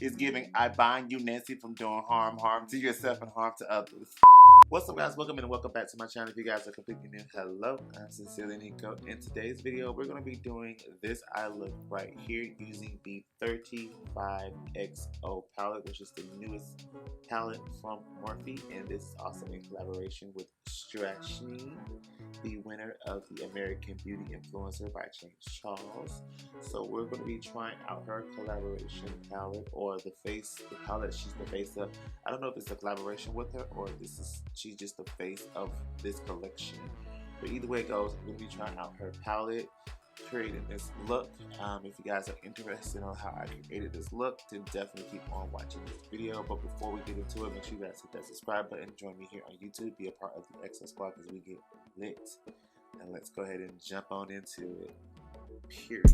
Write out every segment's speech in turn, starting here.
It's giving, I bind you, Nancy, from doing harm to yourself and harm to others. What's up, guys? Welcome and welcome back to my channel. If you guys are completely new, hello. I'm sincerely Niko. In today's video, we're going to be doing this eye look right here using the 35XO palette, which is the newest palette from Morphe, and this is also in collaboration with Strashme, the winner of the American Beauty Influencer by James Charles. So we're going to be trying out her collaboration palette, or the palette she's the face of. I don't know if it's a collaboration with her or she's just the face of this collection. But either way it goes, I'm going to be trying out her palette, creating this look. If you guys are interested on how I created this look, then definitely keep on watching this video. But before we get into it, make sure you guys hit that subscribe button, join me here on YouTube, be a part of the XO Squad as we get lit. And let's go ahead and jump on into it. Period.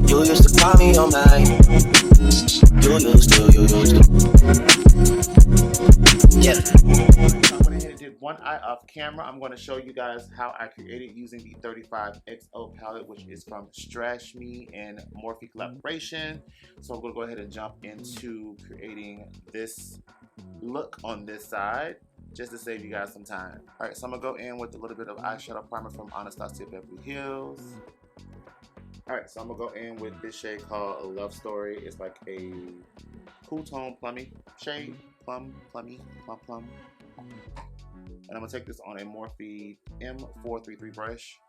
You used to call me on mine. You used to. Yeah. I went ahead and did one eye off camera. I'm going to show you guys how I created using the 35XO palette, which is from Strashme and Morphe collaboration. So I'm going to go ahead and jump into creating this look on this side, just to save you guys some time. Alright, so I'm going to go in with a little bit of eyeshadow primer from Anastasia Beverly Hills. Alright, so I'm going to go in with this shade called A Love Story. It's like a cool tone plummy shade. Plum. And I'm going to take this on a Morphe M433 brush.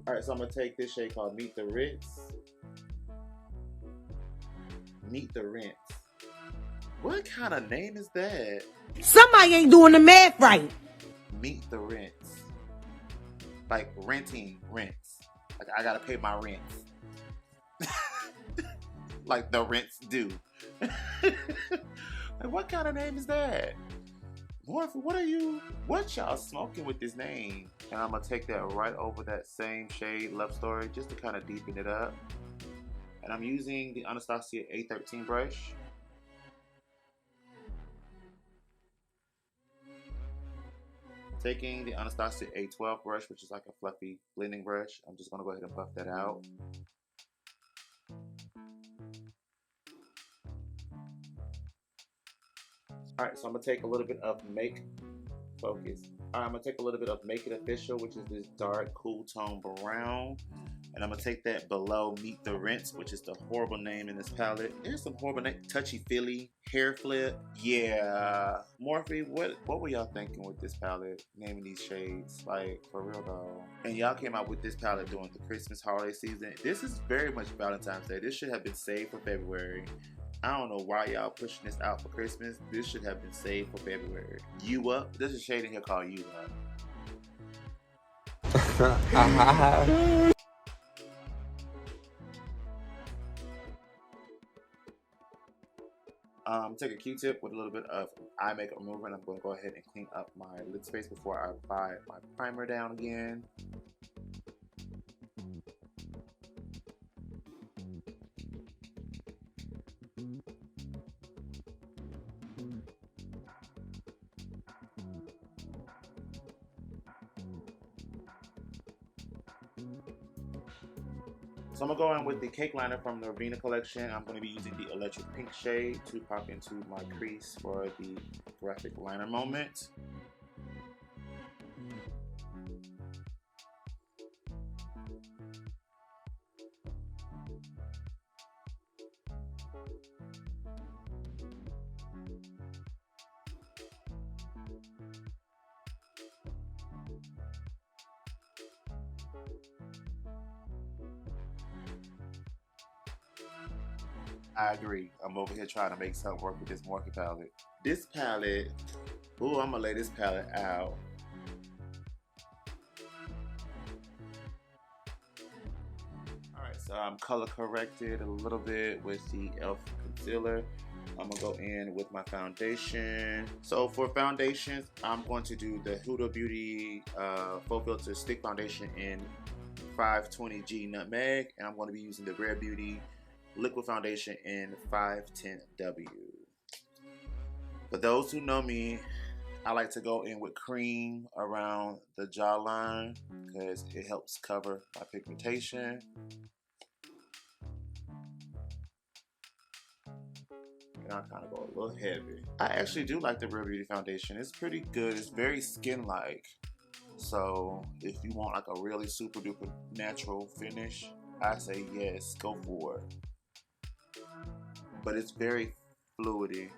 Alright, so I'm going to take this shade called Meet the Rinse. Meet the Rinse. What kind of name is that? Somebody ain't doing the math right. Meet the Rinse. Like renting rents. Like I gotta pay my rents. Like the rents due. Like what kind of name is that? Morphe, what y'all smoking with this name? And I'm gonna take that right over that same shade, Love Story, just to kind of deepen it up. And I'm using the Anastasia A13 brush. Taking the Anastasia A12 brush, which is like a fluffy blending brush, I'm just going to go ahead and buff that out. Alright, so I'm going to take a little bit of Make It Official, which is this dark, cool tone brown. And I'm going to take that below Meet the Rinse, which is the horrible name in this palette. There's some horrible name. Touchy Feely, Hair Flip. Yeah. Morphe, what were y'all thinking with this palette? Naming these shades. Like, for real though. And y'all came out with this palette during the Christmas holiday season. This is very much Valentine's Day. This should have been saved for February. I don't know why y'all pushing this out for Christmas. This should have been saved for February. You Up. There's a shade in here called You Up. Take a Q-tip with a little bit of eye makeup remover, and I'm going to go ahead and clean up my lid space before I apply my primer down again. So I'm going to go in with the cake liner from the Ravina collection. I'm going to be using the electric pink shade to pop into my crease for the graphic liner moment. I agree. I'm over here trying to make something work with this Morphe palette. This palette, ooh, I'm gonna lay this palette out. Alright, so I'm color corrected a little bit with the e.l.f. concealer. I'm gonna go in with my foundation. So for foundations, I'm going to do the Huda Beauty Full Filter Stick Foundation in 520G Nutmeg, and I'm going to be using the Rare Beauty Liquid Foundation in 510W. For those who know me, I like to go in with cream around the jawline because it helps cover my pigmentation. And I kind of go a little heavy. I actually do like the Real Beauty foundation. It's pretty good. It's very skin-like. So if you want like a really super duper natural finish, I say yes, go for it. But it's very fluidy.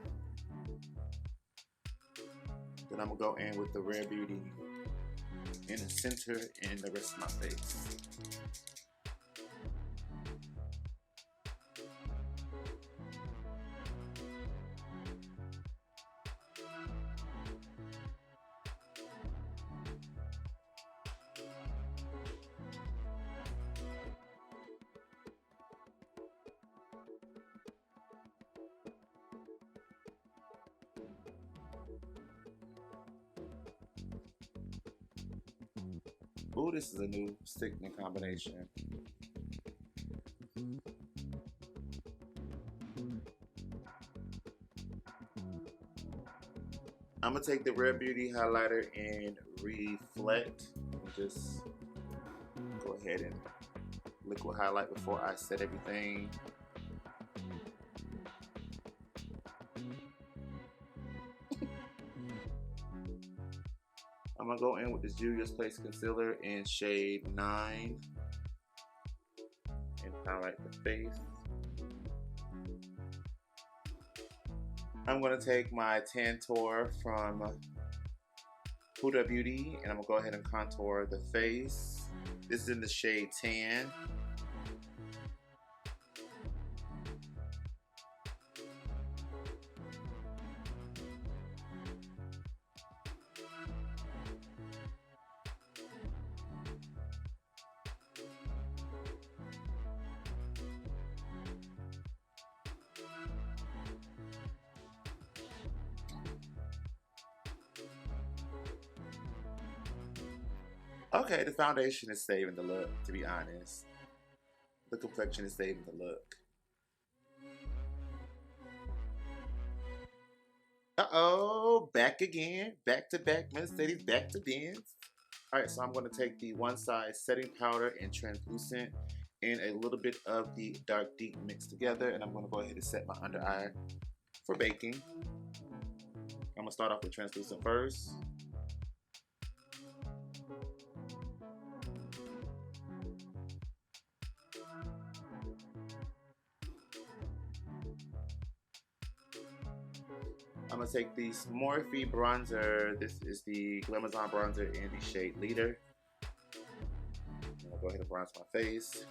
Then I'm gonna go in with the Rare Beauty in the center and the rest of my face. Ooh, this is a new stickman combination. I'm gonna take the Rare Beauty highlighter and reflect and just go ahead and liquid highlight before I set everything. I'm gonna go in with this Juvia's Place concealer in shade 9 and highlight the face. I'm gonna take my Tantor from Huda Beauty and I'm gonna go ahead and contour the face. This is in the shade Tan. Okay, the foundation is saving the look, to be honest. The complexion is saving the look. Uh-oh, back again. Back to back, Mercedes, back to dance. Alright, so I'm going to take the One Size setting powder and translucent and a little bit of the dark deep mixed together, and I'm going to go ahead and set my under eye for baking. I'm going to start off with translucent first. I'm gonna take the Morphe bronzer. This is the Glamazon bronzer in the shade Leader. I'm gonna go ahead and bronze my face.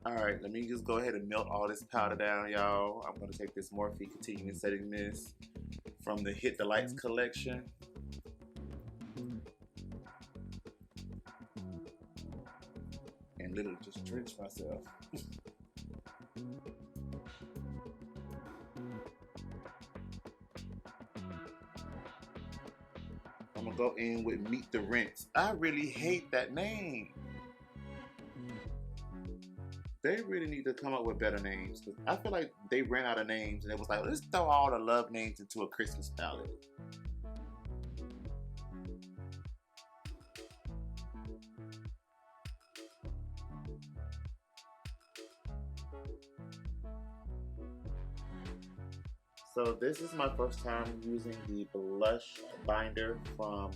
Alright, let me just go ahead and melt all this powder down, y'all. I'm going to take this Morphe Continuing Setting Mist from the Hit the Lights collection. And literally just drench myself. I'm going to go in with Meet the Rinse. I really hate that name. They really need to come up with better names. Cause I feel like they ran out of names and it was like, let's throw all the love names into a Christmas palette. So this is my first time using the blush binder from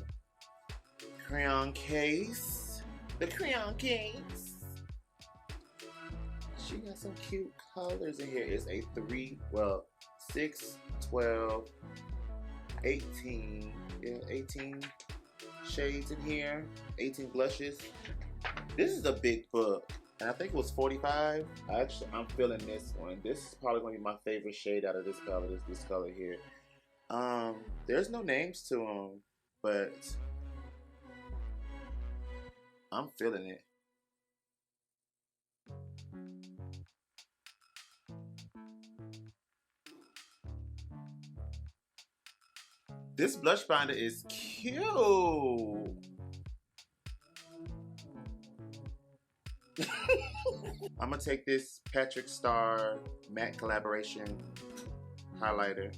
Crayon Case. The Crayon Case. She got some cute colors in here. It's a 6, 12, 18. Yeah, 18 shades in here. 18 blushes. This is a big book. And I think it was 45. I'm feeling this one. This is probably going to be my favorite shade out of this color. This color here. There's no names to them, but I'm feeling it. This blush binder is cute. I'm gonna take this Patrick Star matte collaboration highlighter.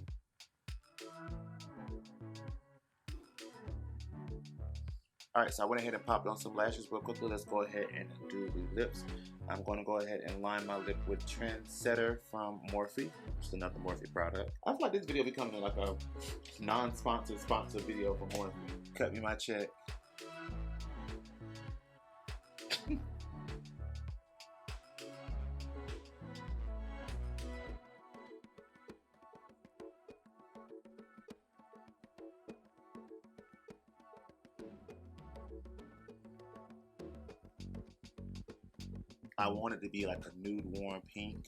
Alright, so I went ahead and popped on some lashes real quickly. Let's go ahead and do the lips. I'm going to go ahead and line my lip with Trendsetter from Morphe. Just another Morphe product. I feel like this video becoming like a non-sponsored, sponsored video for Morphe. Cut me my check. I want it to be like a nude warm pink.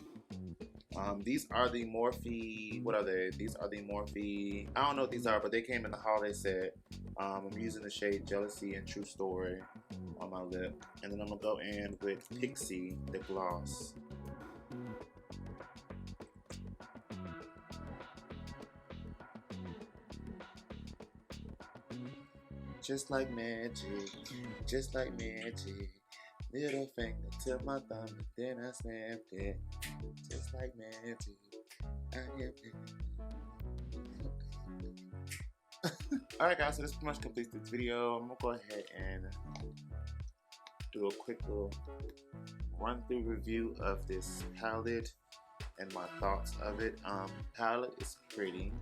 These are the Morphe, what are they? These are the Morphe, I don't know what these are, but they came in the holiday set. I'm using the shade Jealousy and True Story on my lip. And then I'm gonna go in with Pixie, the gloss. Just like magic, just like magic. Little finger to my thumb, and then I snapped it. Just like magic, I am it. Alright guys, so this pretty much completes this video. I'm gonna go ahead and do a quick little run through review of this palette and my thoughts of it. Palette is pretty.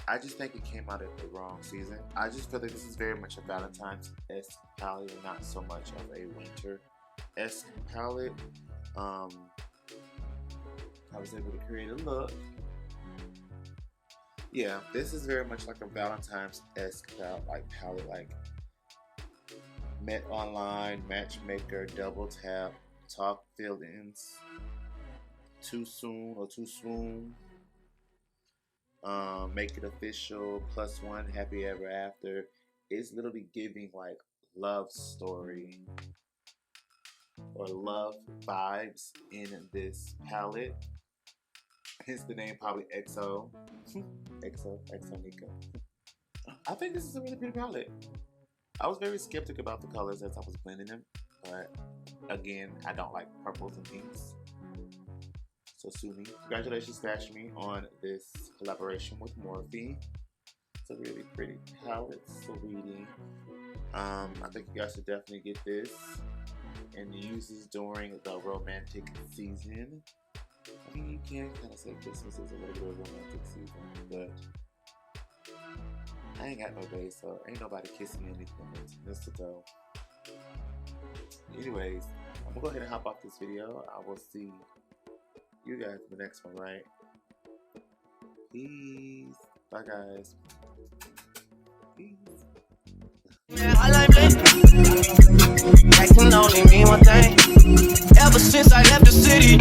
I just think it came out at the wrong season. I just feel like this is very much a Valentine's-esque palette and not so much of a winter-esque palette. I was able to create a look. Yeah, this is very much like a Valentine's-esque palette, like met online, matchmaker, double tap, talk fill-ins, too soon or too swoon. Make it official, +1, happy ever after. It's literally giving like love story or love vibes in this palette. Hence the name probably XO. XO Niko. I think this is a really pretty palette. I was very skeptic about the colors as I was blending them, but again, I don't like purples and pinks. So sue me. Congratulations, Strashme, on this collaboration with Morphe. It's a really pretty palette, sweetie. I think you guys should definitely get this and use this during the romantic season. I mean, you can kind of say Christmas is a little bit of a romantic season, but I ain't got no day, so ain't nobody kissing me anything. It's mistletoe. Anyways, I'm gonna go ahead and hop off this video. I will see you guys in the next one, right? Peace. Bye, guys. Peace. Yeah, I like me. That can only mean one thing. Ever since I left the city,